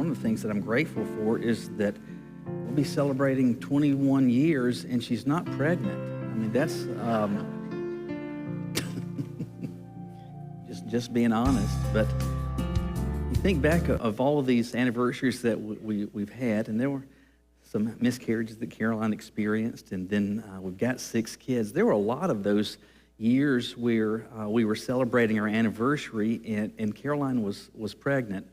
one of the things that I'm grateful for is that we'll be celebrating 21 years and she's not pregnant. I mean, that's just being honest. But you think back of all of these anniversaries that we've had, and there were some miscarriages that Caroline experienced, and then we've got 6 kids. There were a lot of those years where we were celebrating our anniversary and Caroline was pregnant.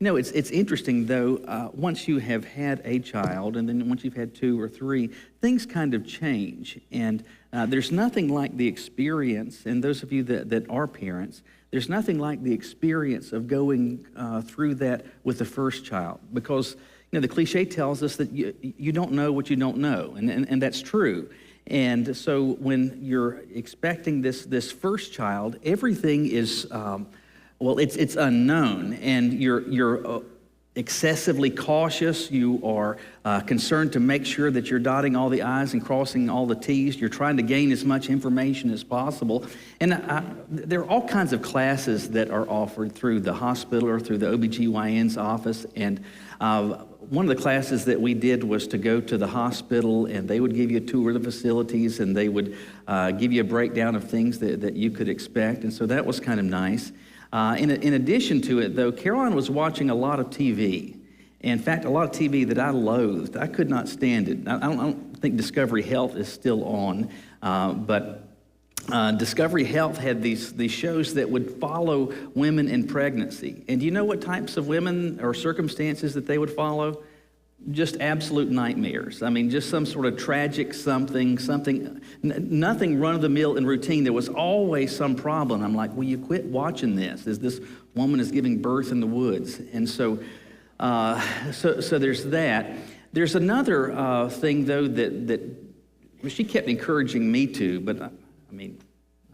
You know, it's interesting though, once you have had a child and then once you've had 2 or 3, things kind of change. And there's nothing like the experience, and those of you that are parents, there's nothing like the experience of going through that with the first child, because you know, the cliche tells us that you don't know what you don't know, and that's true. And so when you're expecting this first child, everything is, it's unknown, and you're excessively cautious. You are concerned to make sure that you're dotting all the I's and crossing all the T's. You're trying to gain as much information as possible. And there are all kinds of classes that are offered through the hospital or through the OBGYN's office. And one of the classes that we did was to go to the hospital, and they would give you a tour of the facilities, and they would give you a breakdown of things that you could expect. And so that was kind of nice. In addition to it, though, Caroline was watching a lot of TV. In fact, a lot of TV that I loathed. I could not stand it. I don't think Discovery Health is still on, but Discovery Health had these shows that would follow women in pregnancy. And do you know what types of women or circumstances that they would follow? Just absolute nightmares. I mean, just some sort of tragic something, nothing run-of-the-mill and routine. There was always some problem. I'm like, will you quit watching this? As this woman is giving birth in the woods. And so there's that. There's another thing, though, that she kept encouraging me to, but I mean,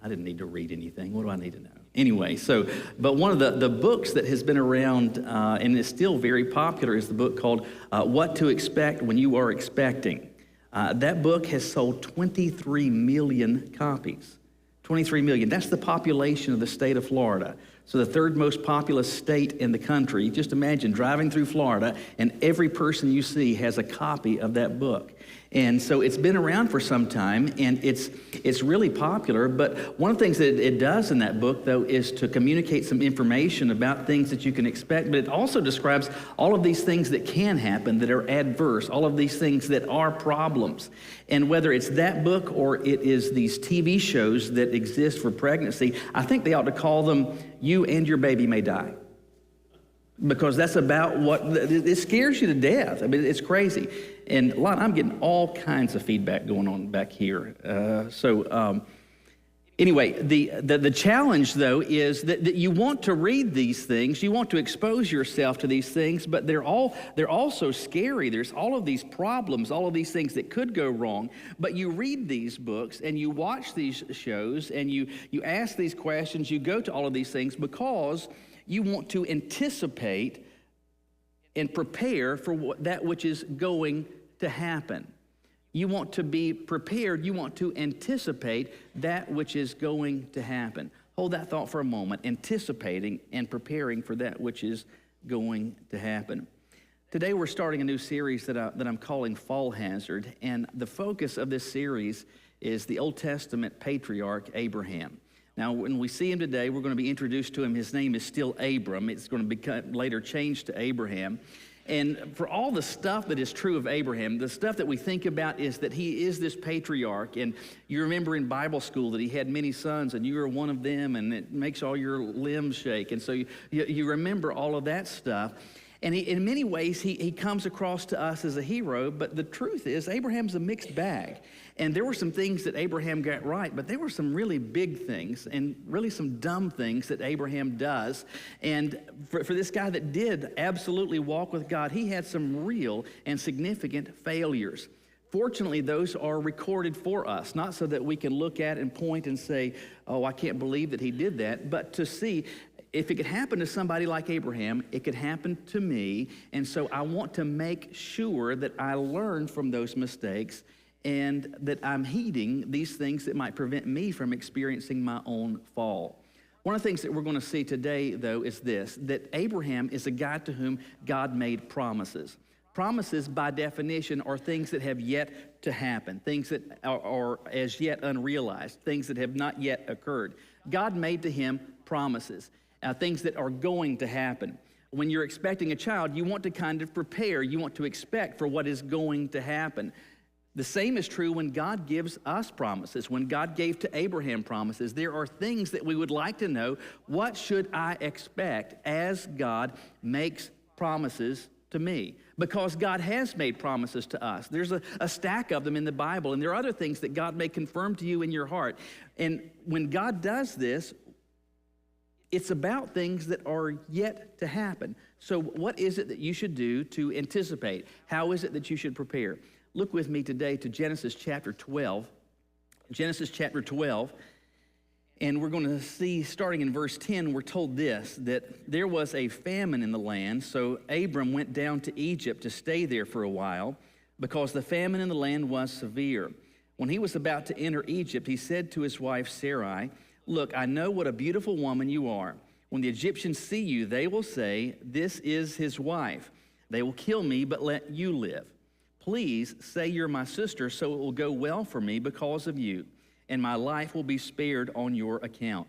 I didn't need to read anything. What do I need to know? Anyway, but one of the books that has been around and is still very popular is the book called What to Expect When You Are Expecting. That book has sold 23 million copies. 23 million. That's the population of the state of Florida. So the 3rd most populous state in the country. Just imagine driving through Florida and every person you see has a copy of that book. And so it's been around for some time, and it's really popular. But one of the things that it does in that book, though, is to communicate some information about things that you can expect. But it also describes all of these things that can happen that are adverse, all of these things that are problems. And whether it's that book or it is these TV shows that exist for pregnancy, I think they ought to call them You and Your Baby May Die. Because that's about what, it scares you to death. I mean, it's crazy. And I'm getting all kinds of feedback going on back here. Anyway, the challenge, though, is that you want to read these things, you want to expose yourself to these things, but they're also scary. There's all of these problems, all of these things that could go wrong. But you read these books and you watch these shows and you ask these questions, you go to all of these things because you want to anticipate and prepare for that which is going to happen. You want to be prepared. You want to anticipate that which is going to happen. Hold that thought for a moment, anticipating and preparing for that which is going to happen. Today we're starting a new series that I'm calling Fall Hazard, and the focus of this series is the Old Testament patriarch Abraham. Now, when we see him today, we're going to be introduced to him. His name is still Abram. It's going to be later changed to Abraham. And for all the stuff that is true of Abraham, the stuff that we think about is that he is this patriarch. And you remember in Bible school that he had many sons, and you are one of them, and it makes all your limbs shake. And so you remember all of that stuff. And in many ways, he comes across to us as a hero, but the truth is Abraham's a mixed bag. And there were some things that Abraham got right, but there were some really big things and really some dumb things that Abraham does. And for this guy that did absolutely walk with God, he had some real and significant failures. Fortunately, those are recorded for us, not so that we can look at and point and say, oh, I can't believe that he did that, but to see if it could happen to somebody like Abraham, it could happen to me. And so I want to make sure that I learn from those mistakes and that I'm heeding these things that might prevent me from experiencing my own fall. One of the things that we're going to see today, though, is this, that Abraham is a guy to whom God made promises. Promises, by definition, are things that have yet to happen, things that are as yet unrealized, things that have not yet occurred. God made to him promises, things that are going to happen. When you're expecting a child, you want to kind of prepare. You want to expect for what is going to happen. The same is true when God gives us promises. When God gave to Abraham promises, there are things that we would like to know. What should I expect as God makes promises to me? Because God has made promises to us. There's a stack of them in the Bible, and there are other things that God may confirm to you in your heart. And when God does this, it's about things that are yet to happen. So what is it that you should do to anticipate? How is it that you should prepare? Look with me today to Genesis chapter 12. Genesis chapter 12. And we're going to see, starting in verse 10, we're told this, that there was a famine in the land, so Abram went down to Egypt to stay there for a while, because the famine in the land was severe. When he was about to enter Egypt, he said to his wife Sarai, "Look, I know what a beautiful woman you are. When the Egyptians see you, they will say, 'This is his wife.' They will kill me, but let you live. Please say you're my sister, so it will go well for me because of you, and my life will be spared on your account."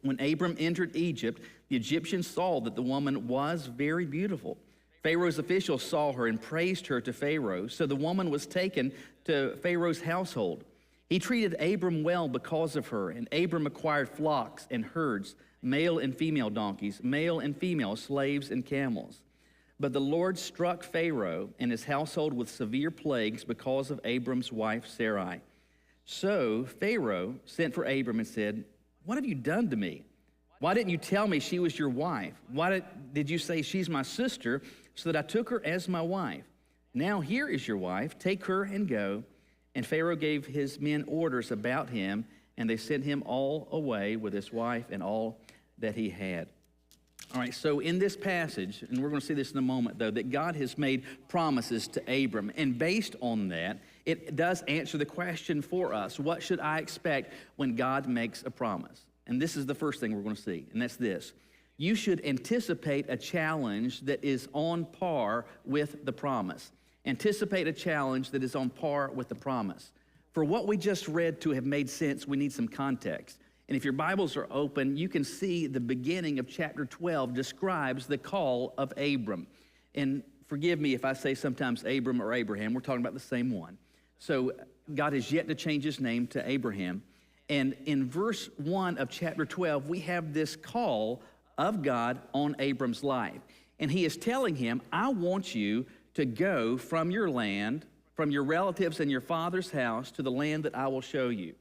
When Abram entered Egypt, the Egyptians saw that the woman was very beautiful. Pharaoh's officials saw her and praised her to Pharaoh, so the woman was taken to Pharaoh's household. He treated Abram well because of her, and Abram acquired flocks and herds, male and female donkeys, male and female slaves and camels. But the Lord struck Pharaoh and his household with severe plagues because of Abram's wife Sarai. So Pharaoh sent for Abram and said, "What have you done to me? Why didn't you tell me she was your wife? Why did you say she's my sister so that I took her as my wife? Now here is your wife. Take her and go." And Pharaoh gave his men orders about him, and they sent him all away with his wife and all that he had. All right, so in this passage, and we're going to see this in a moment, though, that God has made promises to Abram. And based on that, it does answer the question for us, what should I expect when God makes a promise? And this is the first thing we're going to see, and that's this. You should anticipate a challenge that is on par with the promise. Anticipate a challenge that is on par with the promise. For what we just read to have made sense, we need some context. And if your Bibles are open, you can see the beginning of chapter 12 describes the call of Abram. And forgive me if I say sometimes Abram or Abraham, we're talking about the same one. So God has yet to change his name to Abraham. And in verse 1 of chapter 12, we have this call of God on Abram's life. And he is telling him, I want you to go from your land, from your relatives and your father's house, to the land that I will show you.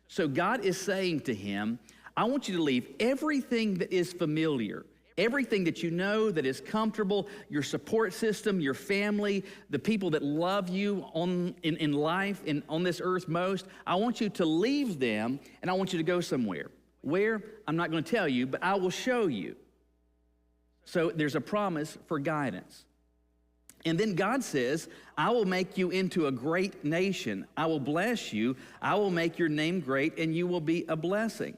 So God is saying to him, I want you to leave everything that is familiar, everything that you know that is comfortable, your support system, your family, the people that love you in life and on this earth most. I want you to leave them, and I want you to go somewhere. Where? I'm not going to tell you, but I will show you. So there's a promise for guidance. And then God says, I will make you into a great nation. I will bless you. I will make your name great, and you will be a blessing.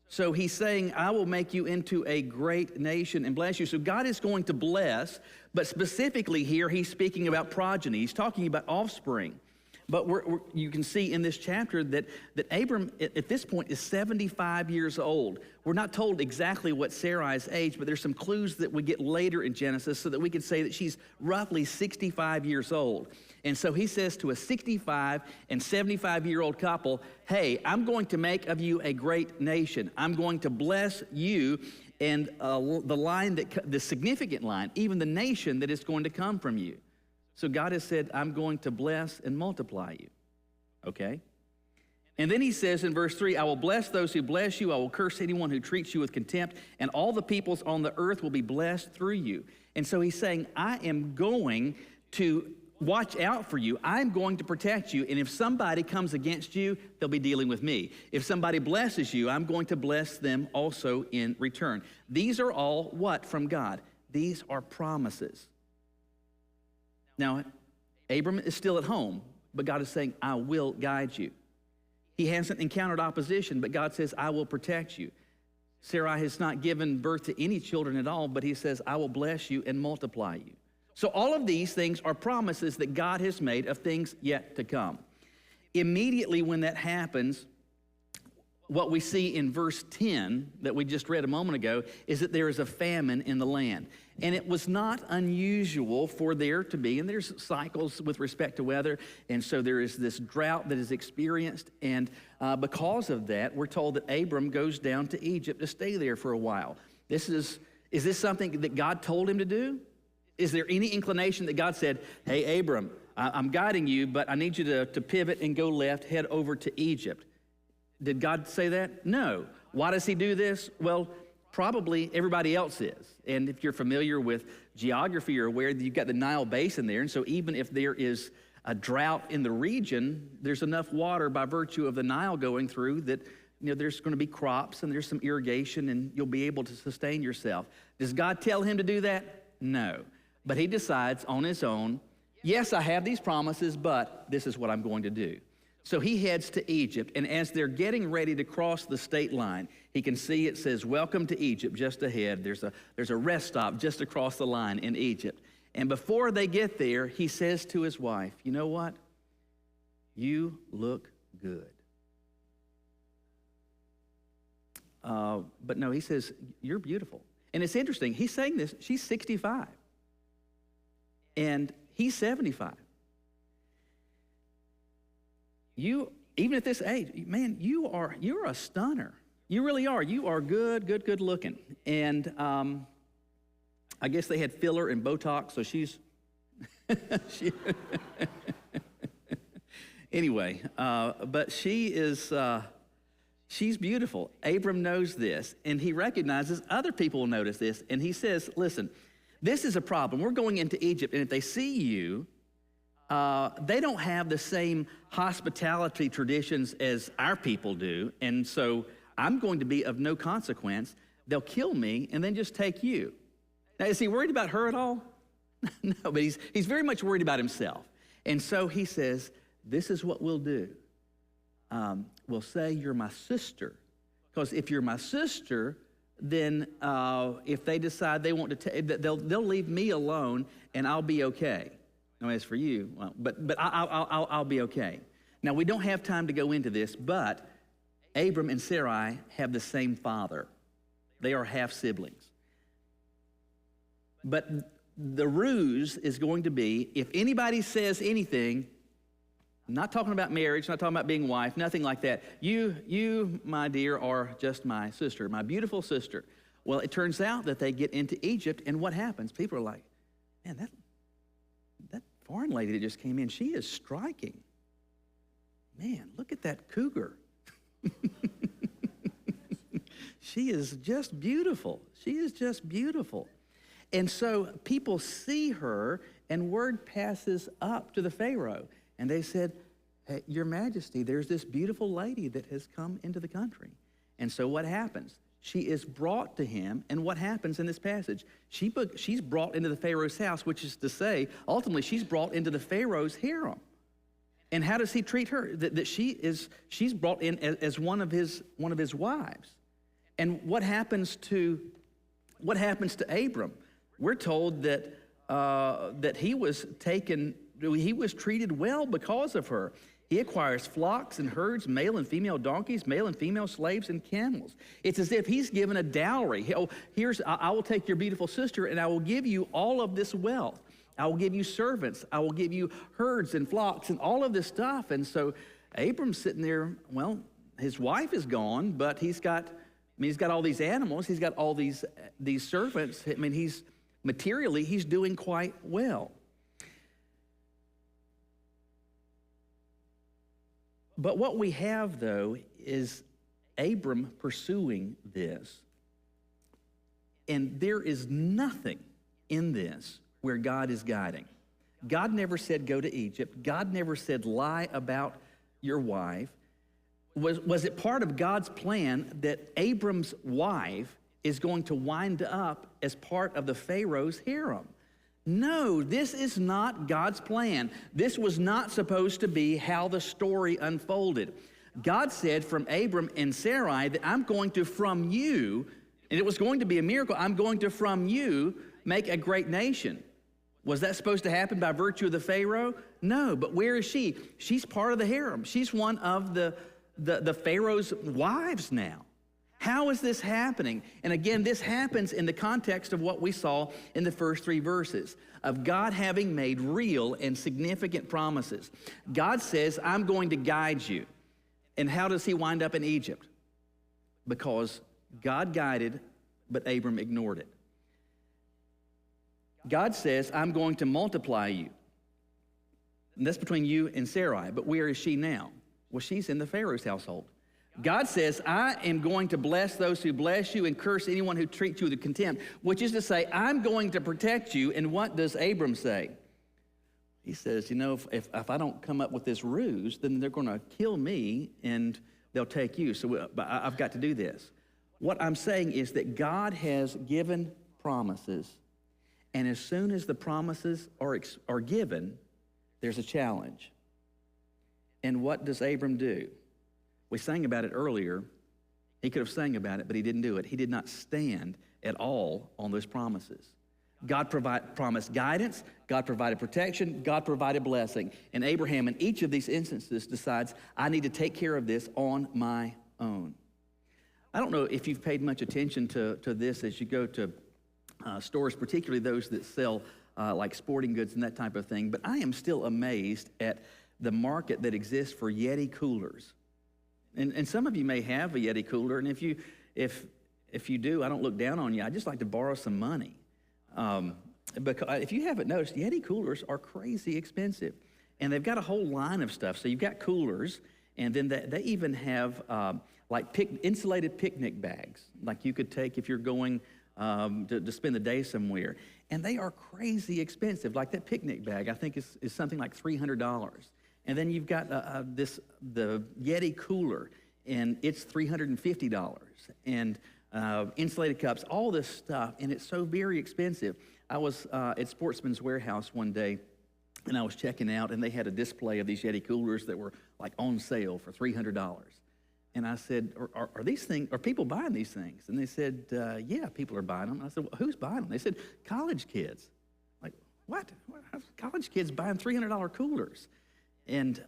So he's saying, I will make you into a great nation and bless you. So God is going to bless, but specifically here, he's speaking about progeny. He's talking about offspring. But you can see in this chapter that Abram, at this point, is 75 years old. We're not told exactly what Sarai's age, but there's some clues that we get later in Genesis so that we can say that she's roughly 65 years old. And so he says to a 65 and 75-year-old couple, hey, I'm going to make of you a great nation. I'm going to bless you and the significant line, even the nation that is going to come from you. So God has said, I'm going to bless and multiply you, okay? And then he says in verse 3, I will bless those who bless you. I will curse anyone who treats you with contempt, and all the peoples on the earth will be blessed through you. And so he's saying, I am going to watch out for you. I'm going to protect you, and if somebody comes against you, they'll be dealing with me. If somebody blesses you, I'm going to bless them also in return. These are all what from God? These are promises. Now, Abram is still at home, but God is saying, I will guide you. He hasn't encountered opposition, but God says, I will protect you. Sarai has not given birth to any children at all, but he says, I will bless you and multiply you. So all of these things are promises that God has made of things yet to come. Immediately when that happens, what we see in verse 10 that we just read a moment ago is that there is a famine in the land. And it was not unusual for there to be, and there's cycles with respect to weather, and so there is this drought that is experienced, and because of that, we're told that Abram goes down to Egypt to stay there for a while. Is this something that God told him to do? Is there any inclination that God said, hey, Abram, I'm guiding you, but I need you to pivot and go left, head over to Egypt? Did God say that? No. Why does he do this? Well, probably everybody else is. And if you're familiar with geography, you're aware that you've got the Nile Basin there. And so even if there is a drought in the region, there's enough water by virtue of the Nile going through that there's going to be crops and there's some irrigation and you'll be able to sustain yourself. Does God tell him to do that? No. But he decides on his own, yes, I have these promises, but this is what I'm going to do. So he heads to Egypt, and as they're getting ready to cross the state line, he can see it says, welcome to Egypt, just ahead. There's a rest stop just across the line in Egypt. And before they get there, he says to his wife, you know what? You look good. But no, he says, you're beautiful. And it's interesting, he's saying this, she's 65, and he's 75. You, even at this age, man, you're a stunner. You really are. You are good looking. And I guess they had filler and Botox, so she's, anyway, but she is, she's beautiful. Abram knows this, and he recognizes other people will notice this, and he says, listen, this is a problem. We're going into Egypt, and if they see you, they don't have the same hospitality traditions as our people do, and so I'm going to be of no consequence. They'll kill me and then just take you. Now, is he worried about her at all? No, but he's very much worried about himself. And so he says, this is what we'll do. We'll say you're my sister, because if you're my sister, then if they decide they want to, they'll leave me alone and I'll be okay. No, as for you, well, but I'll be okay. Now, we don't have time to go into this, but Abram and Sarai have the same father. They are half siblings. But the ruse is going to be, if anybody says anything, I'm not talking about marriage, not talking about being wife, nothing like that. You, my dear, are just my sister, my beautiful sister. Well, it turns out that they get into Egypt, and what happens? People are like, man, that foreign lady that just came in, she is striking. Man, look at that cougar. She is just beautiful. She is just beautiful. And so people see her, and word passes up to the Pharaoh. And they said, hey, Your Majesty, there's this beautiful lady that has come into the country. And so what happens? She is brought to him, and what happens in this passage? She's brought into the Pharaoh's house, which is to say, ultimately, she's brought into the Pharaoh's harem. And how does he treat her? That she's brought in as one of his wives. And what happens to Abram? We're told that he was treated well because of her. He acquires flocks and herds, male and female donkeys, male and female slaves, and camels. It's as if he's given a dowry. I will take your beautiful sister, and I will give you all of this wealth. I will give you servants. I will give you herds and flocks and all of this stuff. And so Abram's sitting there, well, his wife is gone, but he's got all these animals. He's got all these servants. I mean, he's doing quite well. But what we have, though, is Abram pursuing this. And there is nothing in this where God is guiding. God never said go to Egypt. God never said lie about your wife. Was it part of God's plan that Abram's wife is going to wind up as part of the Pharaoh's harem? No, this is not God's plan. This was not supposed to be how the story unfolded. God said from Abram and Sarai that I'm going to from you, and it was going to be a miracle, I'm going to from you make a great nation. Was that supposed to happen by virtue of the Pharaoh? No, but where is she? She's part of the harem. She's one of the Pharaoh's wives now. How is this happening? And again, this happens in the context of what we saw in the first 3 verses of God having made real and significant promises. God says, I'm going to guide you. And how does he wind up in Egypt? Because God guided, but Abram ignored it. God says, I'm going to multiply you. And that's between you and Sarai. But where is she now? Well, she's in the Pharaoh's household. God says, I am going to bless those who bless you and curse anyone who treats you with contempt, which is to say, I'm going to protect you. And what does Abram say? He says, you know, if I don't come up with this ruse, then they're going to kill me and they'll take you. So I've got to do this. What I'm saying is that God has given promises, and as soon as the promises are given, there's a challenge. And what does Abram do? We sang about it earlier. He could have sang about it, but he didn't do it. He did not stand at all on those promises. God promised guidance, God provided protection, God provided blessing. And Abraham, in each of these instances, decides, I need to take care of this on my own. I don't know if you've paid much attention to this as you go to stores, particularly those that sell like sporting goods and that type of thing, but I am still amazed at the market that exists for Yeti coolers. And some of you may have a Yeti cooler, and if you do, I don't look down on you. I just like to borrow some money. Because if you haven't noticed, Yeti coolers are crazy expensive, and they've got a whole line of stuff. So you've got coolers, and then they even have like insulated picnic bags, like you could take if you're going to spend the day somewhere. And they are crazy expensive. Like that picnic bag, I think is something like $300. And then you've got the Yeti cooler, and it's $350. And insulated cups, all this stuff, and it's so very expensive. I was at Sportsman's Warehouse one day, and I was checking out, and they had a display of these Yeti coolers that were like on sale for $300. And I said, are people buying these things? And they said, yeah, people are buying them. And I said, well, who's buying them? They said, college kids. Like, what? College kids buying $300 coolers? And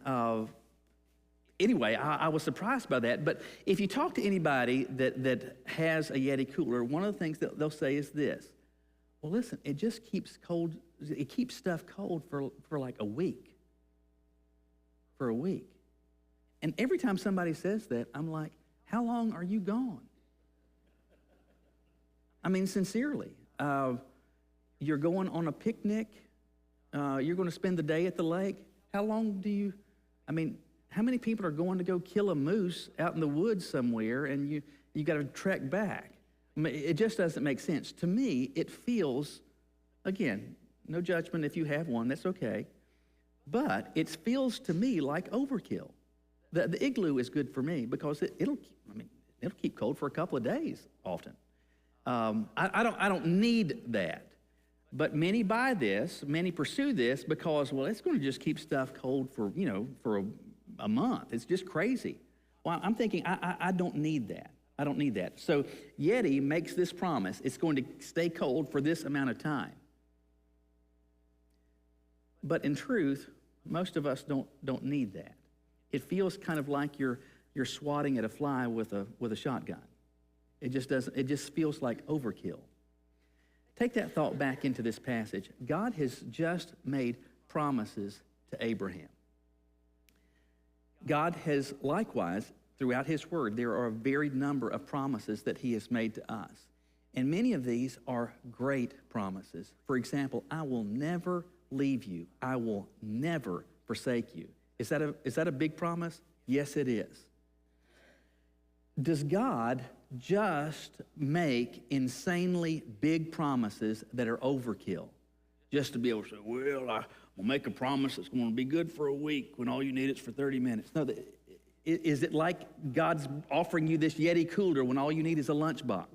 anyway, I was surprised by that. But if you talk to anybody that has a Yeti cooler, one of the things that they'll say is this. Well, listen, it just keeps cold. It keeps stuff cold for like a week. For a week. And every time somebody says that, I'm like, how long are you gone? I mean, sincerely. You're going on a picnic. You're going to spend the day at the lake. How long how many people are going to go kill a moose out in the woods somewhere and you got to trek back? I mean, it just doesn't make sense. To me, it feels, again, no judgment if you have one, that's okay. But it feels to me like overkill. The igloo is good for me because it'll keep cold for a couple of days often. I don't need that. But many buy this, many pursue this because, well, it's going to just keep stuff cold for a month. It's just crazy. Well, I'm thinking, I don't need that. I don't need that. So Yeti makes this promise. It's going to stay cold for this amount of time. But in truth, most of us don't need that. It feels kind of like you're swatting at a fly with a shotgun. It just feels like overkill. Take that thought back into this passage. God has just made promises to Abraham. God has likewise, throughout his word, there are a varied number of promises that he has made to us. And many of these are great promises. For example, I will never leave you. I will never forsake you. Is that a big promise? Yes, it is. Does God just make insanely big promises that are overkill? Just to be able to say, well, I will make a promise that's going to be good for a week when all you need is for 30 minutes. No, is it like God's offering you this Yeti cooler when all you need is a lunchbox?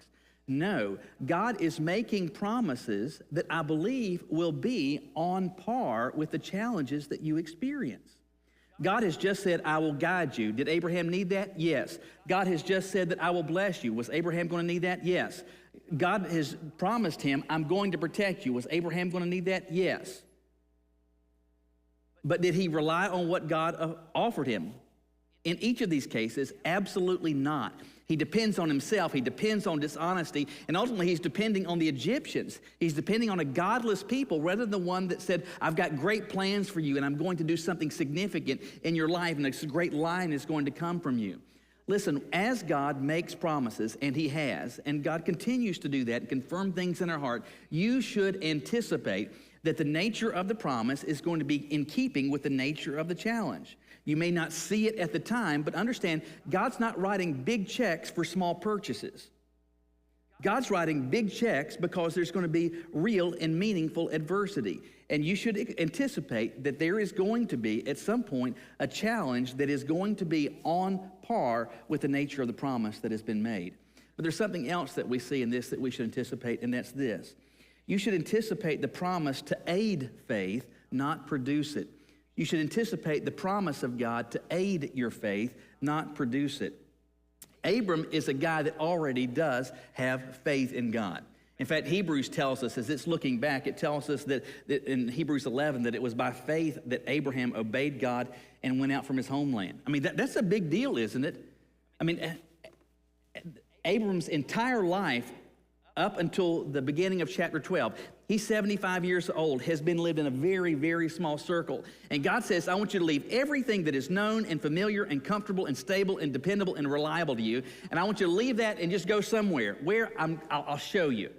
No, God is making promises that I believe will be on par with the challenges that you experience. God has just said, I will guide you. Did Abraham need that? Yes. God has just said that I will bless you. Was Abraham going to need that? Yes. God has promised him, I'm going to protect you. Was Abraham going to need that? Yes. But did he rely on what God offered him? In each of these cases, absolutely not. He depends on himself. He depends on dishonesty. And ultimately, he's depending on the Egyptians. He's depending on a godless people rather than the one that said, I've got great plans for you and I'm going to do something significant in your life and a great line is going to come from you. Listen, as God makes promises, and he has, and God continues to do that and confirm things in our heart, you should anticipate that the nature of the promise is going to be in keeping with the nature of the challenge. You may not see it at the time, but understand, God's not writing big checks for small purchases. God's writing big checks because there's going to be real and meaningful adversity. And you should anticipate that there is going to be, at some point, a challenge that is going to be on par with the nature of the promise that has been made. But there's something else that we see in this that we should anticipate, and that's this. You should anticipate the promise to aid faith, not produce it. You should anticipate the promise of God to aid your faith, not produce it. Abram is a guy that already does have faith in God. In fact, Hebrews tells us, as it's looking back, it tells us that in Hebrews 11, that it was by faith that Abraham obeyed God and went out from his homeland. I mean, that's a big deal, isn't it? I mean, Abram's entire life, up until the beginning of chapter 12, he's 75 years old, has been lived in a very, very small circle. And God says, I want you to leave everything that is known and familiar and comfortable and stable and dependable and reliable to you. And I want you to leave that and just go somewhere. Where? I'll show you.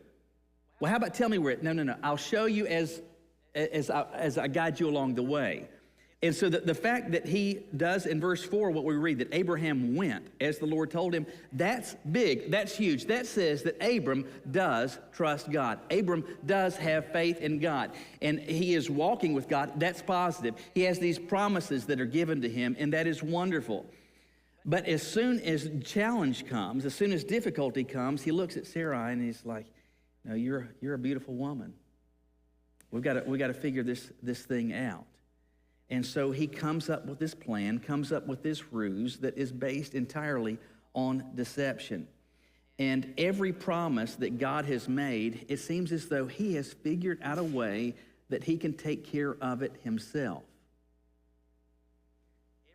Well, how about tell me where? No. I'll show you as I guide you along the way. And so the fact that he does in verse 4 what we read, that Abraham went as the Lord told him, that's big, that's huge. That says that Abram does trust God. Abram does have faith in God. And he is walking with God. That's positive. He has these promises that are given to him, and that is wonderful. But as soon as challenge comes, as soon as difficulty comes, he looks at Sarai and he's like, no, you're a beautiful woman. We've got to figure this thing out. And so he comes up with this plan, comes up with this ruse that is based entirely on deception. And every promise that God has made, it seems as though he has figured out a way that he can take care of it himself.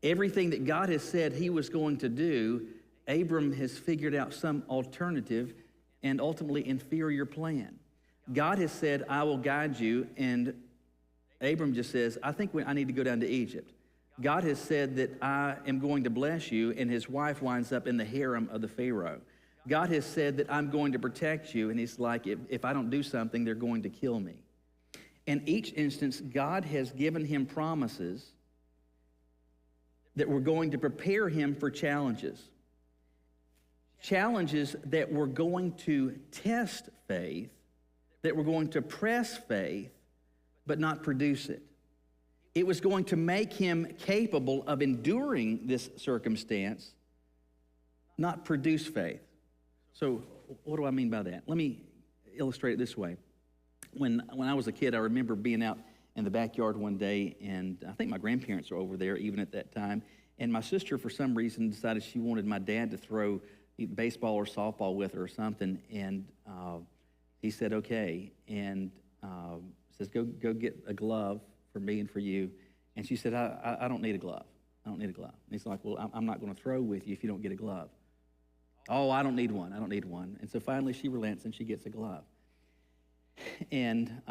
Everything that God has said he was going to do, Abram has figured out some alternative and ultimately inferior plan. God has said, I will guide you, and Abram just says, I think I need to go down to Egypt. God has said that I am going to bless you, and his wife winds up in the harem of the Pharaoh. God has said that I'm going to protect you, and he's like, if I don't do something, they're going to kill me. In each instance, God has given him promises that were going to prepare him for challenges. Challenges that were going to test faith, that were going to press faith, but not produce it. It was going to make him capable of enduring this circumstance, not produce faith. So what do I mean by that? Let me illustrate it this way. When I was a kid, I remember being out in the backyard one day, and I think my grandparents were over there even at that time, and my sister, for some reason, decided she wanted my dad to throw baseball or softball with her or something, and he said, okay, and says, go get a glove for me and for you. And she said, I don't need a glove. I don't need a glove. And he's like, well, I'm not going to throw with you if you don't get a glove. Oh, I don't need one. I don't need one. And so finally she relents and she gets a glove. And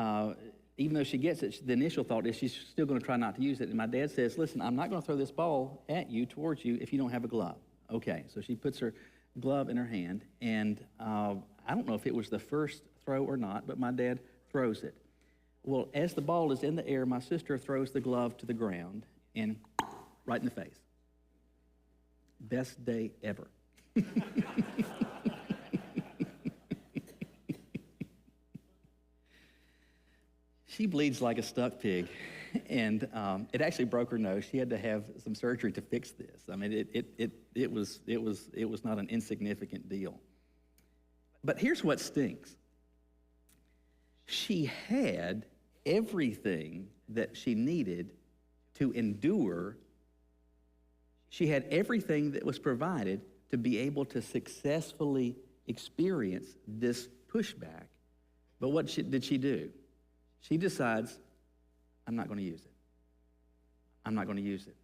even though she gets it, the initial thought is she's still going to try not to use it. And my dad says, listen, I'm not going to throw this ball at you, towards you, if you don't have a glove. Okay, so she puts her glove in her hand, and I don't know if it was the first throw or not, but my dad throws it. Well, as the ball is in the air, my sister throws the glove to the ground and right in the face. Best day ever. She bleeds like a stuck pig, and it actually broke her nose. She had to have some surgery to fix this. I mean, it was not an insignificant deal. But here's what stinks. She had everything that she needed to endure She had everything that was provided to be able to successfully experience this pushback. But what did she do? She decides, I'm not going to use it. I'm not going to use it.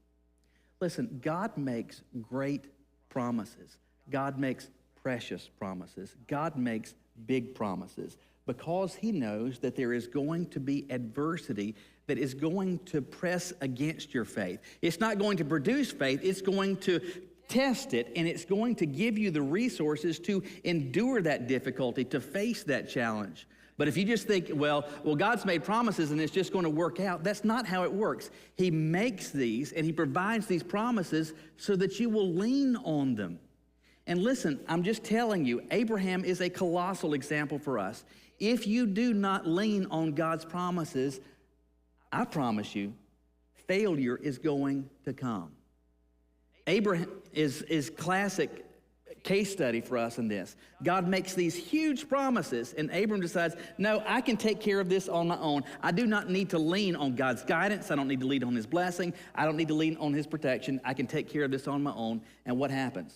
Listen, God makes great promises. God makes precious promises. God makes big promises because he knows that there is going to be adversity that is going to press against your faith. It's not going to produce faith. It's going to test it, and it's going to give you the resources to endure that difficulty, to face that challenge. But if you just think, well, God's made promises and it's just going to work out, that's not how it works. He makes these and he provides these promises so that you will lean on them. And listen, I'm just telling you, Abraham is a colossal example for us. If you do not lean on God's promises, I promise you, failure is going to come. Abraham is classic case study for us in this. God makes these huge promises, and Abram decides, no, I can take care of this on my own. I do not need to lean on God's guidance. I don't need to lean on his blessing. I don't need to lean on his protection. I can take care of this on my own. And what happens?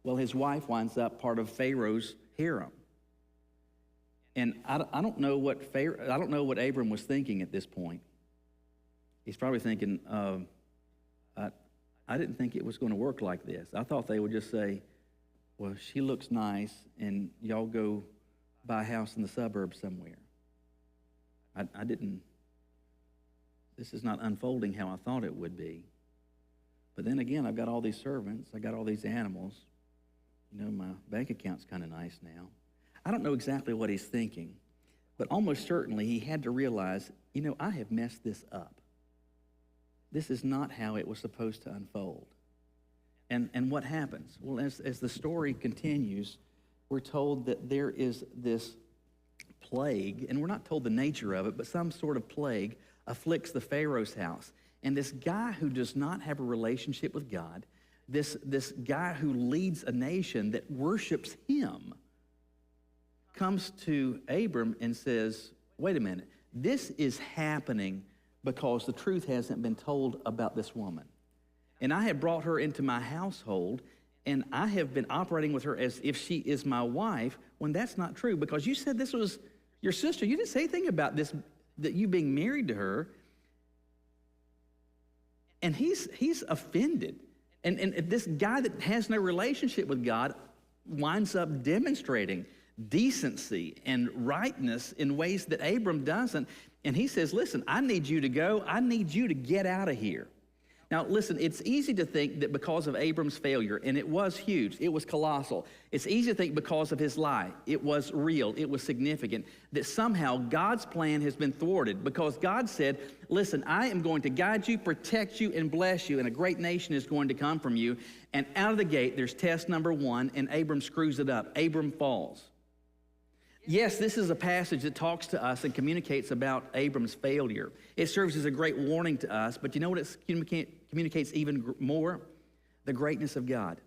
Well, his wife winds up part of Pharaoh's harem. And I don't know what Abram was thinking at this point. He's probably thinking, I didn't think it was going to work like this. I thought they would just say, well, she looks nice, and y'all go buy a house in the suburbs somewhere. I didn't. This is not unfolding how I thought it would be. But then again, I've got all these servants. I got all these animals. You know, my bank account's kind of nice now. I don't know exactly what he's thinking, but almost certainly he had to realize, you know, I have messed this up. This is not how it was supposed to unfold. And what happens? Well, as the story continues, we're told that there is this plague, and we're not told the nature of it, but some sort of plague afflicts the Pharaoh's house. And this guy who does not have a relationship with God, this guy who leads a nation that worships him, comes to Abram and says, wait a minute, this is happening because the truth hasn't been told about this woman. And I have brought her into my household, and I have been operating with her as if she is my wife, when that's not true, because you said this was your sister. You didn't say anything about this, that you being married to her. And he's offended. And this guy that has no relationship with God winds up demonstrating decency and rightness in ways that Abram doesn't. And he says, listen, I need you to go. I need you to get out of here. Now, listen, it's easy to think that because of Abram's failure, and it was huge, it was colossal. It's easy to think because of his lie, it was real, it was significant, that somehow God's plan has been thwarted because God said, listen, I am going to guide you, protect you, and bless you, and a great nation is going to come from you. And out of the gate, there's test number one, and Abram screws it up. Abram falls. Yes, this is a passage that talks to us and communicates about Abram's failure. It serves as a great warning to us, but you know what it communicates even more? The greatness of God.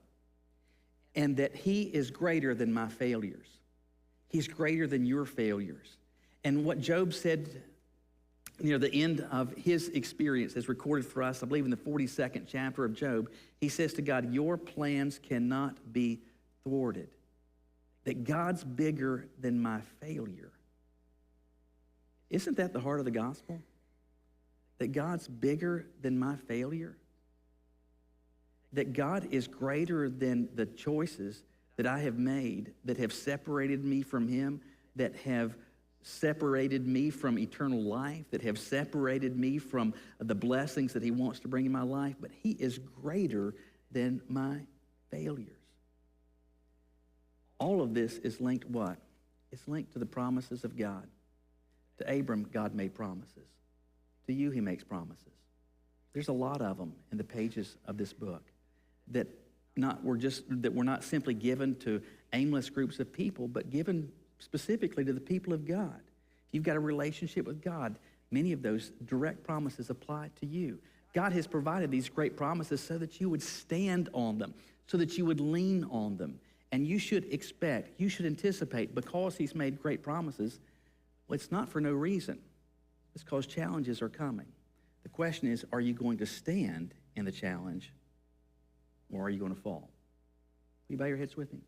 And that he is greater than my failures. He's greater than your failures. And what Job said near the end of his experience is recorded for us, I believe in the 42nd chapter of Job. He says to God, your plans cannot be thwarted. That God's bigger than my failure. Isn't that the heart of the gospel? That God's bigger than my failure? That God is greater than the choices that I have made that have separated me from him, that have separated me from eternal life, that have separated me from the blessings that he wants to bring in my life, but he is greater than my failures. All of this is linked what? It's linked to the promises of God. To Abram, God made promises. To you, he makes promises. There's a lot of them in the pages of this book that were not simply given to aimless groups of people, but given specifically to the people of God. If you've got a relationship with God, many of those direct promises apply to you. God has provided these great promises so that you would stand on them, so that you would lean on them. And you should expect, you should anticipate, because he's made great promises, well, it's not for no reason. It's because challenges are coming. The question is, are you going to stand in the challenge, or are you going to fall? Will you bow your heads with me?